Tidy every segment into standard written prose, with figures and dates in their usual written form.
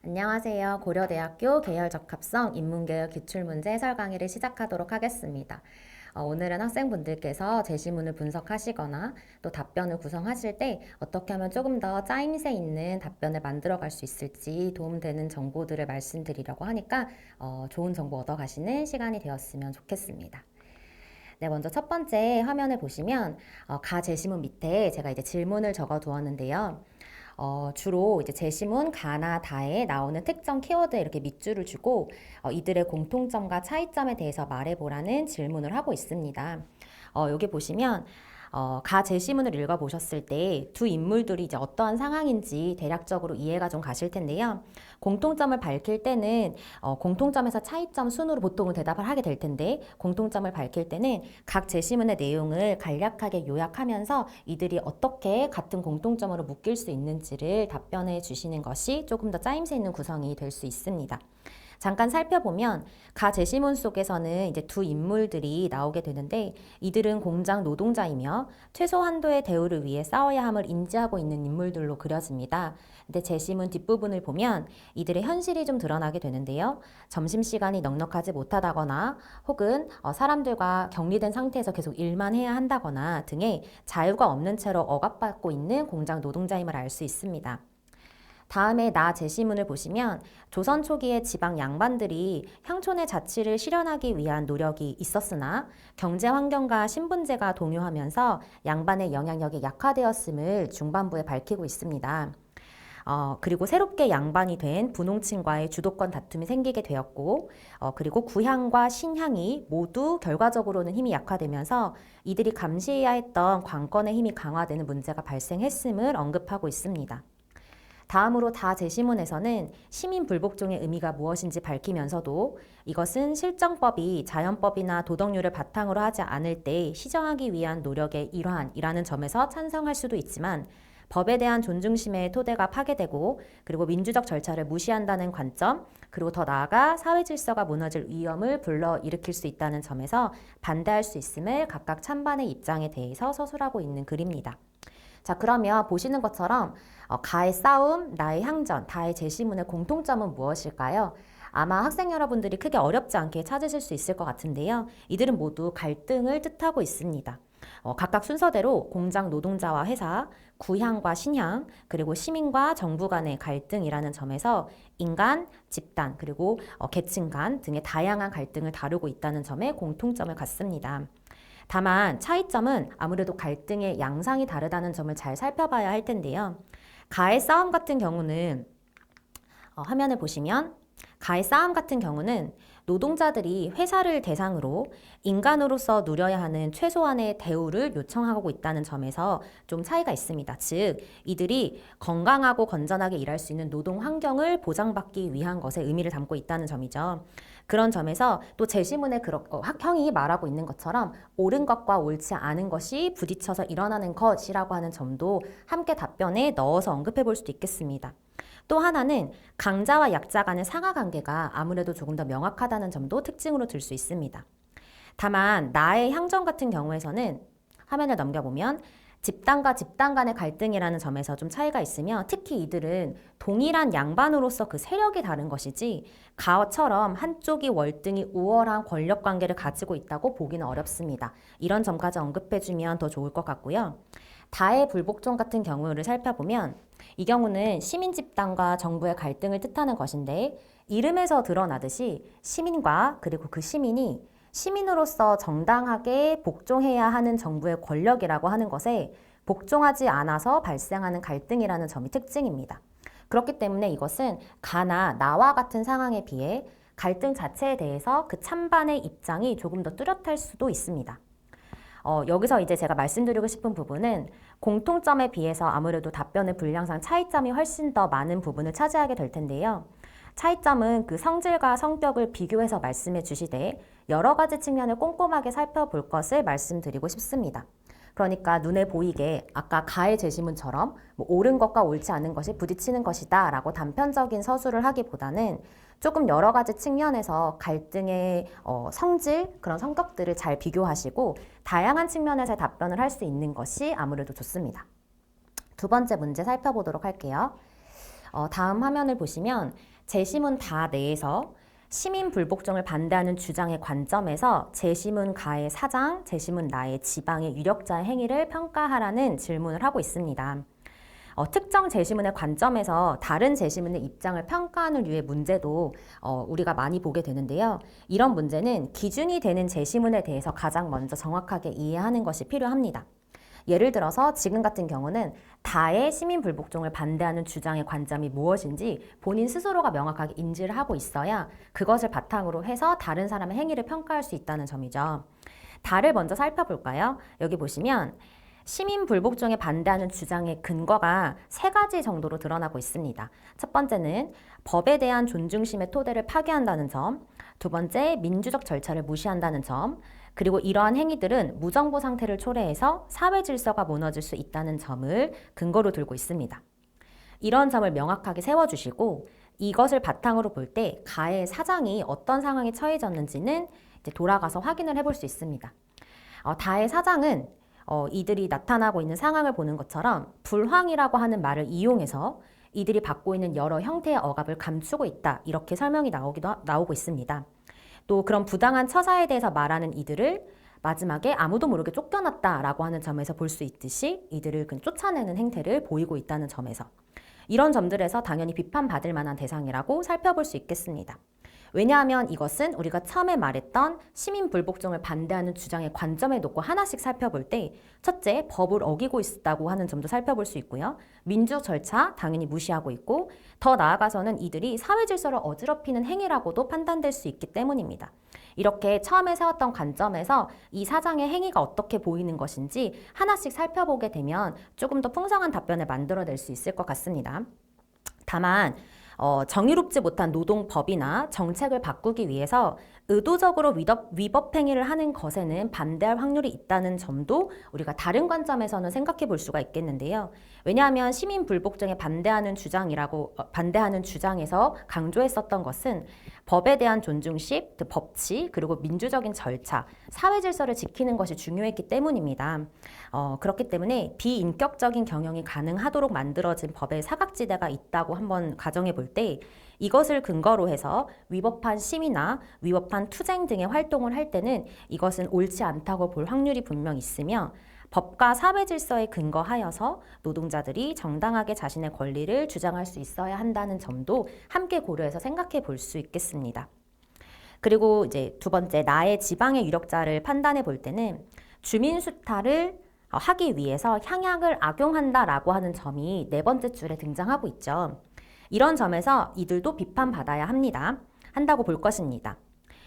안녕하세요. 고려대학교 계열적합성 인문계열 기출문제 해설 강의를 시작하도록 하겠습니다. 오늘은 학생분들께서 제시문을 분석하시거나 또 답변을 구성하실 때 어떻게 하면 조금 더 짜임새 있는 답변을 만들어갈 수 있을지 도움되는 정보들을 말씀드리려고 하니까 좋은 정보 얻어가시는 시간이 되었으면 좋겠습니다. 네, 먼저 첫 번째 화면을 보시면 가 제시문 밑에 제가 이제 질문을 적어 두었는데요. 주로 이제 제시문 가나 다에 나오는 특정 키워드에 이렇게 밑줄을 주고 이들의 공통점과 차이점에 대해서 말해보라는 질문을 하고 있습니다. 여기 보시면 가 제시문을 읽어보셨을 때 두 인물들이 이제 어떠한 상황인지 대략적으로 이해가 좀 가실 텐데요. 공통점을 밝힐 때는 공통점에서 차이점 순으로 보통은 대답을 하게 될 텐데 공통점을 밝힐 때는 각 제시문의 내용을 간략하게 요약하면서 이들이 어떻게 같은 공통점으로 묶일 수 있는지를 답변해 주시는 것이 조금 더 짜임새 있는 구성이 될 수 있습니다. 잠깐 살펴보면 가 제시문 속에서는 이제 두 인물들이 나오게 되는데 이들은 공장 노동자이며 최소 한도의 대우를 위해 싸워야 함을 인지하고 있는 인물들로 그려집니다. 근데 제시문 뒷부분을 보면 이들의 현실이 좀 드러나게 되는데요. 점심시간이 넉넉하지 못하다거나 혹은 사람들과 격리된 상태에서 계속 일만 해야 한다거나 등의 자유가 없는 채로 억압받고 있는 공장 노동자임을 알 수 있습니다. 다음에 나 제시문을 보시면 조선 초기의 지방 양반들이 향촌의 자치를 실현하기 위한 노력이 있었으나 경제 환경과 신분제가 동요하면서 양반의 영향력이 약화되었음을 중반부에 밝히고 있습니다. 그리고 새롭게 양반이 된 분홍층과의 주도권 다툼이 생기게 되었고, 그리고 구향과 신향이 모두 결과적으로는 힘이 약화되면서 이들이 감시해야 했던 관건의 힘이 강화되는 문제가 발생했음을 언급하고 있습니다. 다음으로 다 제시문에서는 시민 불복종의 의미가 무엇인지 밝히면서도 이것은 실정법이 자연법이나 도덕률을 바탕으로 하지 않을 때 시정하기 위한 노력의 일환이라는 점에서 찬성할 수도 있지만 법에 대한 존중심의 토대가 파괴되고 그리고 민주적 절차를 무시한다는 관점 그리고 더 나아가 사회 질서가 무너질 위험을 불러일으킬 수 있다는 점에서 반대할 수 있음을 각각 찬반의 입장에 대해서 서술하고 있는 글입니다. 자, 그러면 보시는 것처럼 가의 싸움, 나의 향전, 다의 제시문의 공통점은 무엇일까요? 아마 학생 여러분들이 크게 어렵지 않게 찾으실 수 있을 것 같은데요. 이들은 모두 갈등을 뜻하고 있습니다. 각각 순서대로 공장 노동자와 회사, 구향과 신향, 그리고 시민과 정부 간의 갈등이라는 점에서 인간, 집단, 그리고 계층 간 등의 다양한 갈등을 다루고 있다는 점에 공통점을 갖습니다. 다만 차이점은 아무래도 갈등의 양상이 다르다는 점을 잘 살펴봐야 할 텐데요. 가의 싸움 같은 경우는 화면을 보시면 가의 싸움 같은 경우는 노동자들이 회사를 대상으로 인간으로서 누려야 하는 최소한의 대우를 요청하고 있다는 점에서 좀 차이가 있습니다. 즉, 이들이 건강하고 건전하게 일할 수 있는 노동 환경을 보장받기 위한 것에 의미를 담고 있다는 점이죠. 그런 점에서 또 제시문에 학형이 말하고 있는 것처럼 옳은 것과 옳지 않은 것이 부딪혀서 일어나는 것이라고 하는 점도 함께 답변에 넣어서 언급해 볼 수도 있겠습니다. 또 하나는 강자와 약자 간의 상하관계가 아무래도 조금 더 명확하다는 점도 특징으로 들 수 있습니다. 다만 나의 향전 같은 경우에서는 화면을 넘겨보면 집단과 집단 간의 갈등이라는 점에서 좀 차이가 있으며 특히 이들은 동일한 양반으로서 그 세력이 다른 것이지 가처럼 한쪽이 월등히 우월한 권력 관계를 가지고 있다고 보기는 어렵습니다. 이런 점까지 언급해주면 더 좋을 것 같고요. 다의 불복종 같은 경우를 살펴보면 이 경우는 시민 집단과 정부의 갈등을 뜻하는 것인데 이름에서 드러나듯이 시민과 그리고 그 시민이 시민으로서 정당하게 복종해야 하는 정부의 권력이라고 하는 것에 복종하지 않아서 발생하는 갈등이라는 점이 특징입니다. 그렇기 때문에 이것은 가나 나와 같은 상황에 비해 갈등 자체에 대해서 그 찬반의 입장이 조금 더 뚜렷할 수도 있습니다. 여기서 이제 제가 말씀드리고 싶은 부분은 공통점에 비해서 아무래도 답변의 분량상 차이점이 훨씬 더 많은 부분을 차지하게 될 텐데요. 차이점은 그 성질과 성격을 비교해서 말씀해 주시되 여러 가지 측면을 꼼꼼하게 살펴볼 것을 말씀드리고 싶습니다. 그러니까 눈에 보이게 아까 가의 제시문처럼 옳은 것과 옳지 않은 것이 부딪히는 것이다 라고 단편적인 서술을 하기보다는 조금 여러 가지 측면에서 갈등의 성질, 그런 성격들을 잘 비교하시고 다양한 측면에서 답변을 할 수 있는 것이 아무래도 좋습니다. 두 번째 문제 살펴보도록 할게요. 다음 화면을 보시면 제시문 다 내에서 시민 불복종을 반대하는 주장의 관점에서 제시문 가의 사장, 제시문 나의 지방의 유력자의 행위를 평가하라는 질문을 하고 있습니다. 특정 제시문의 관점에서 다른 제시문의 입장을 평가하는 류의 문제도 우리가 많이 보게 되는데요. 이런 문제는 기준이 되는 제시문에 대해서 가장 먼저 정확하게 이해하는 것이 필요합니다. 예를 들어서 지금 같은 경우는 다의 시민 불복종을 반대하는 주장의 관점이 무엇인지 본인 스스로가 명확하게 인지를 하고 있어야 그것을 바탕으로 해서 다른 사람의 행위를 평가할 수 있다는 점이죠. 다를 먼저 살펴볼까요? 여기 보시면 시민 불복종에 반대하는 주장의 근거가 세 가지 정도로 드러나고 있습니다. 첫 번째는 법에 대한 존중심의 토대를 파괴한다는 점, 두 번째 민주적 절차를 무시한다는 점, 그리고 이러한 행위들은 무정부 상태를 초래해서 사회 질서가 무너질 수 있다는 점을 근거로 들고 있습니다. 이런 점을 명확하게 세워주시고 이것을 바탕으로 볼 때 가의 사장이 어떤 상황에 처해졌는지는 이제 돌아가서 확인을 해볼 수 있습니다. 다의 사장은 이들이 나타나고 있는 상황을 보는 것처럼 불황이라고 하는 말을 이용해서 이들이 받고 있는 여러 형태의 억압을 감추고 있다. 이렇게 설명이 나오고 있습니다. 또 그런 부당한 처사에 대해서 말하는 이들을 마지막에 아무도 모르게 쫓겨났다라고 하는 점에서 볼 수 있듯이 이들을 쫓아내는 행태를 보이고 있다는 점에서 이런 점들에서 당연히 비판받을 만한 대상이라고 살펴볼 수 있겠습니다. 왜냐하면 이것은 우리가 처음에 말했던 시민 불복종을 반대하는 주장의 관점에 놓고 하나씩 살펴볼 때 첫째, 법을 어기고 있다고 하는 점도 살펴볼 수 있고요. 민주적 절차 당연히 무시하고 있고 더 나아가서는 이들이 사회 질서를 어지럽히는 행위라고도 판단될 수 있기 때문입니다. 이렇게 처음에 세웠던 관점에서 이 사장의 행위가 어떻게 보이는 것인지 하나씩 살펴보게 되면 조금 더 풍성한 답변을 만들어낼 수 있을 것 같습니다. 다만 정의롭지 못한 노동법이나 정책을 바꾸기 위해서 의도적으로 위법 행위를 하는 것에는 반대할 확률이 있다는 점도 우리가 다른 관점에서는 생각해 볼 수가 있겠는데요. 왜냐하면 시민 불복종에 반대하는 주장에서 강조했었던 것은 법에 대한 존중심, 법치, 그리고 민주적인 절차, 사회 질서를 지키는 것이 중요했기 때문입니다. 그렇기 때문에 비인격적인 경영이 가능하도록 만들어진 법의 사각지대가 있다고 한번 가정해 볼 때 이것을 근거로 해서 위법한 시위나 위법한 투쟁 등의 활동을 할 때는 이것은 옳지 않다고 볼 확률이 분명 있으며 법과 사회 질서에 근거하여서 노동자들이 정당하게 자신의 권리를 주장할 수 있어야 한다는 점도 함께 고려해서 생각해 볼 수 있겠습니다. 그리고 이제 두 번째, 나의 지방의 유력자를 판단해 볼 때는 주민 수탈을 하기 위해서 향약을 악용한다라고 하는 점이 네 번째 줄에 등장하고 있죠. 이런 점에서 이들도 비판받아야 한다고 볼 것입니다.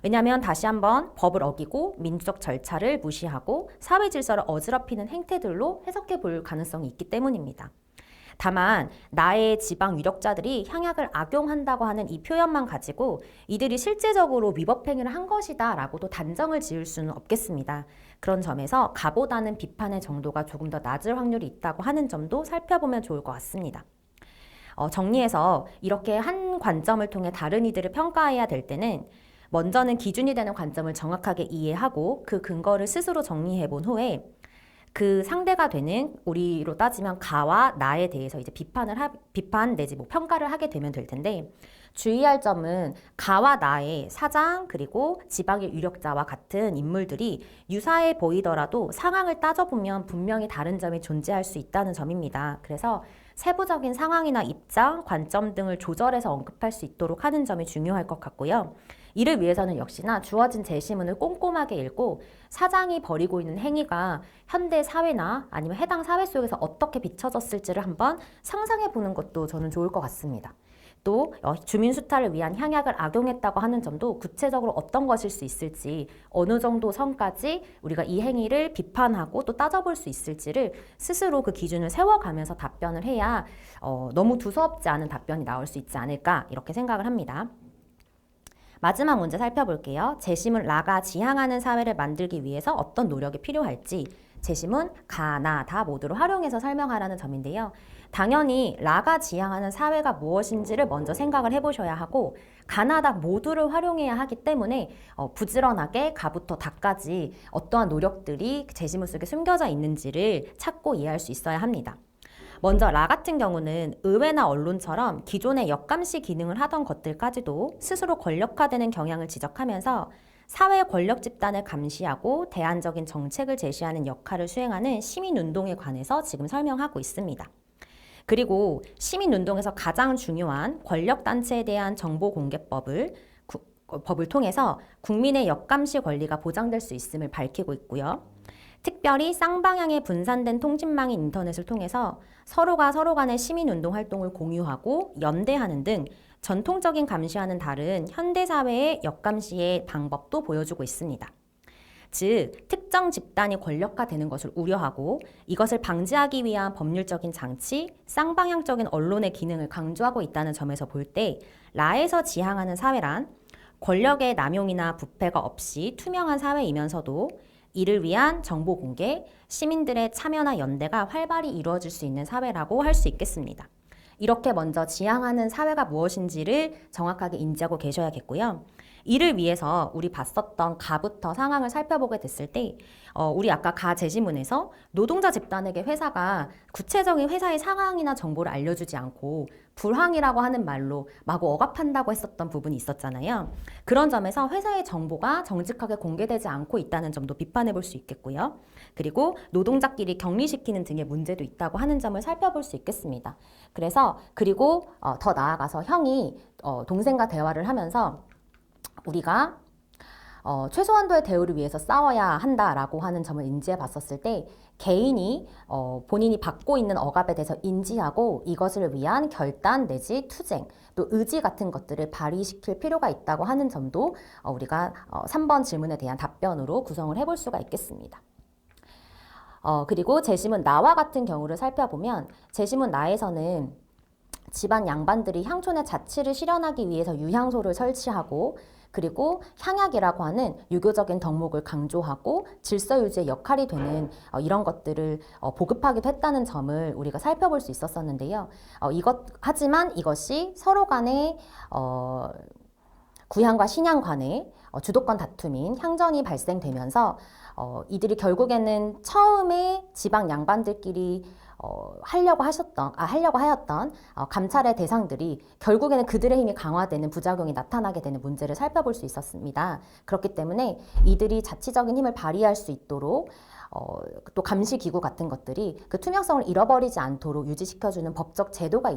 왜냐하면 다시 한번 법을 어기고 민주적 절차를 무시하고 사회 질서를 어지럽히는 행태들로 해석해 볼 가능성이 있기 때문입니다. 다만 나의 지방 유력자들이 향약을 악용한다고 하는 이 표현만 가지고 이들이 실제적으로 위법 행위를 한 것이다 라고도 단정을 지을 수는 없겠습니다. 그런 점에서 가보다는 비판의 정도가 조금 더 낮을 확률이 있다고 하는 점도 살펴보면 좋을 것 같습니다. 정리해서 이렇게 한 관점을 통해 다른 이들을 평가해야 될 때는 먼저는 기준이 되는 관점을 정확하게 이해하고 그 근거를 스스로 정리해 본 후에 그 상대가 되는 우리로 따지면 가와 나에 대해서 이제 비판 내지 평가를 하게 되면 될 텐데 주의할 점은 가와 나의 사장 그리고 지방의 유력자와 같은 인물들이 유사해 보이더라도 상황을 따져보면 분명히 다른 점이 존재할 수 있다는 점입니다. 그래서 세부적인 상황이나 입장, 관점 등을 조절해서 언급할 수 있도록 하는 점이 중요할 것 같고요. 이를 위해서는 역시나 주어진 제시문을 꼼꼼하게 읽고 사장이 벌이고 있는 행위가 현대 사회나 아니면 해당 사회 속에서 어떻게 비춰졌을지를 한번 상상해 보는 것도 저는 좋을 것 같습니다. 또 주민 수탈을 위한 향약을 악용했다고 하는 점도 구체적으로 어떤 것일 수 있을지 어느 정도 선까지 우리가 이 행위를 비판하고 또 따져볼 수 있을지를 스스로 그 기준을 세워가면서 답변을 해야 너무 두서없지 않은 답변이 나올 수 있지 않을까 이렇게 생각을 합니다. 마지막 문제 살펴볼게요. 제시문 라가 지향하는 사회를 만들기 위해서 어떤 노력이 필요할지 제시문 가, 나, 다 모두를 활용해서 설명하라는 점인데요. 당연히 라가 지향하는 사회가 무엇인지를 먼저 생각을 해보셔야 하고 가나, 다 모두를 활용해야 하기 때문에 부지런하게 가부터 다까지 어떠한 노력들이 제시문 속에 숨겨져 있는지를 찾고 이해할 수 있어야 합니다. 먼저 라 같은 경우는 의회나 언론처럼 기존의 역감시 기능을 하던 것들까지도 스스로 권력화되는 경향을 지적하면서 사회 권력 집단을 감시하고 대안적인 정책을 제시하는 역할을 수행하는 시민운동에 관해서 지금 설명하고 있습니다. 그리고 시민운동에서 가장 중요한 권력단체에 대한 정보공개법을 법을 통해서 국민의 역감시 권리가 보장될 수 있음을 밝히고 있고요. 특별히 쌍방향의 분산된 통신망인 인터넷을 통해서 서로가 서로 간의 시민운동 활동을 공유하고 연대하는 등 전통적인 감시와는 다른 현대사회의 역감시의 방법도 보여주고 있습니다. 즉, 특정 집단이 권력화되는 것을 우려하고 이것을 방지하기 위한 법률적인 장치, 쌍방향적인 언론의 기능을 강조하고 있다는 점에서 볼 때 라에서 지향하는 사회란 권력의 남용이나 부패가 없이 투명한 사회이면서도 이를 위한 정보 공개, 시민들의 참여나 연대가 활발히 이루어질 수 있는 사회라고 할 수 있겠습니다. 이렇게 먼저 지향하는 사회가 무엇인지를 정확하게 인지하고 계셔야겠고요. 이를 위해서 우리 봤었던 가부터 상황을 살펴보게 됐을 때 우리 아까 가 제시문에서 노동자 집단에게 회사가 구체적인 회사의 상황이나 정보를 알려주지 않고 불황이라고 하는 말로 마구 억압한다고 했었던 부분이 있었잖아요. 그런 점에서 회사의 정보가 정직하게 공개되지 않고 있다는 점도 비판해 볼 수 있겠고요. 그리고 노동자끼리 격리시키는 등의 문제도 있다고 하는 점을 살펴볼 수 있겠습니다. 그리고 더 나아가서 형이 동생과 대화를 하면서 우리가 최소한도의 대우를 위해서 싸워야 한다라고 하는 점을 인지해 봤었을 때 개인이 본인이 받고 있는 억압에 대해서 인지하고 이것을 위한 결단 내지 투쟁 또 의지 같은 것들을 발휘시킬 필요가 있다고 하는 점도 우리가 3번 질문에 대한 답변으로 구성을 해볼 수가 있겠습니다. 그리고 제시문 나와 같은 경우를 살펴보면 제시문 나에서는 집안 양반들이 향촌의 자치를 실현하기 위해서 유향소를 설치하고 그리고 향약이라고 하는 유교적인 덕목을 강조하고 질서 유지의 역할이 되는 이런 것들을 보급하기도 했다는 점을 우리가 살펴볼 수 있었었는데요. 하지만 이것이 서로 간의 구향과 신향 간의 주도권 다툼인 향전이 발생되면서 이들이 결국에는 처음에 지방 양반들끼리 하려고 하였던 감찰의 대상들이 결국에는 그들의 힘이 강화되는 부작용이 나타나게 되는 문제를 살펴볼 수 있었습니다. 그렇기 때문에 이들이 자치적인 힘을 발휘할 수 있도록 또 감시기구 같은 것들이 그 투명성을 잃어버리지 않도록 유지시켜주는 법적 제도가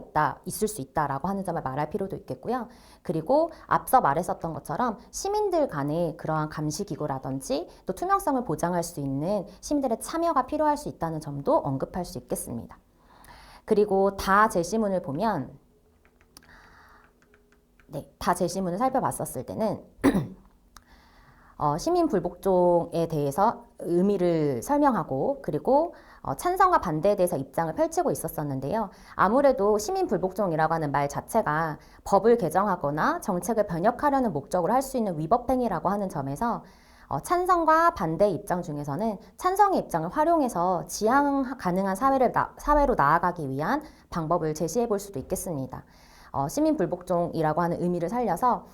있을 수 있다라고 하는 점을 말할 필요도 있겠고요. 그리고 앞서 말했었던 것처럼 시민들 간의 그러한 감시기구라든지 또 투명성을 보장할 수 있는 시민들의 참여가 필요할 수 있다는 점도 언급할 수 있겠습니다. 그리고 다 제시문을 보면 다 제시문을 살펴봤었을 때는 시민 불복종에 대해서 의미를 설명하고 그리고 찬성과 반대에 대해서 입장을 펼치고 있었었는데요. 아무래도 시민 불복종이라고 하는 말 자체가 법을 개정하거나 정책을 변혁하려는 목적으로 할 수 있는 위법행위라고 하는 점에서 찬성과 반대 입장 중에서는 찬성의 입장을 활용해서 지향 가능한 사회로 나아가기 위한 방법을 제시해 볼 수도 있겠습니다. 시민 불복종이라고 하는 의미를 살려서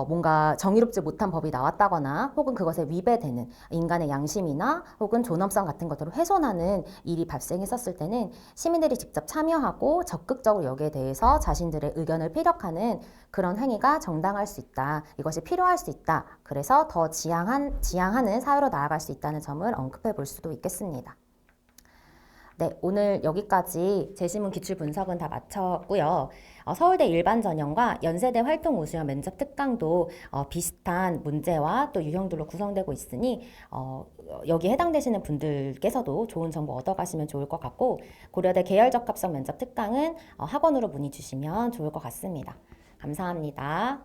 뭔가 정의롭지 못한 법이 나왔다거나 혹은 그것에 위배되는 인간의 양심이나 혹은 존엄성 같은 것들을 훼손하는 일이 발생했었을 때는 시민들이 직접 참여하고 적극적으로 여기에 대해서 자신들의 의견을 피력하는 그런 행위가 정당할 수 있다. 이것이 필요할 수 있다. 그래서 더 지향하는 사회로 나아갈 수 있다는 점을 언급해 볼 수도 있겠습니다. 네, 오늘 여기까지 제시문 기출 분석은 다 마쳤고요. 서울대 일반 전형과 연세대 활동 우수형 면접 특강도 비슷한 문제와 또 유형들로 구성되고 있으니 여기에 해당되시는 분들께서도 좋은 정보 얻어가시면 좋을 것 같고 고려대 계열적합성 면접 특강은 학원으로 문의 주시면 좋을 것 같습니다. 감사합니다.